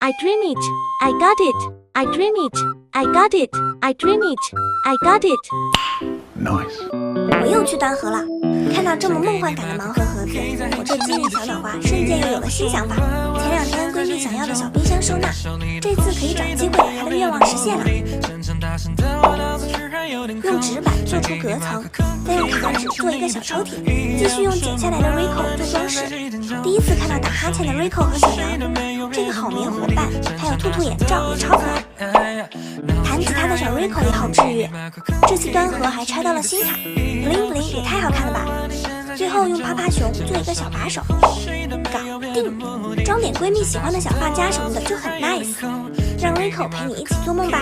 I dream it. I got it. I dream it. I got it. I dream it. I got it. Nice. 我又去端盒了，看到这么梦幻感的盲盒盒子，我这机灵小脑瓜瞬间又有了新想法。前2天闺蜜想要的小冰箱收纳，这次可以找机会把她的愿望实现了。用纸板做出隔层，再用卡纸做一个小抽屉，继续用剪下来的 Rico 做装饰。第一次看到打哈欠的 Rico 和小羊，这个好眠伙伴，还有兔兔眼罩也超可爱。弹吉他的小 Rico 也好治愈，这次端盒还拆到了新卡 ，bling bling 也太好看了吧！最后用趴趴熊做一个小把手，搞定！装点闺蜜喜欢的小发夹什么的就很 nice， 让 Rico 陪你一起做梦吧。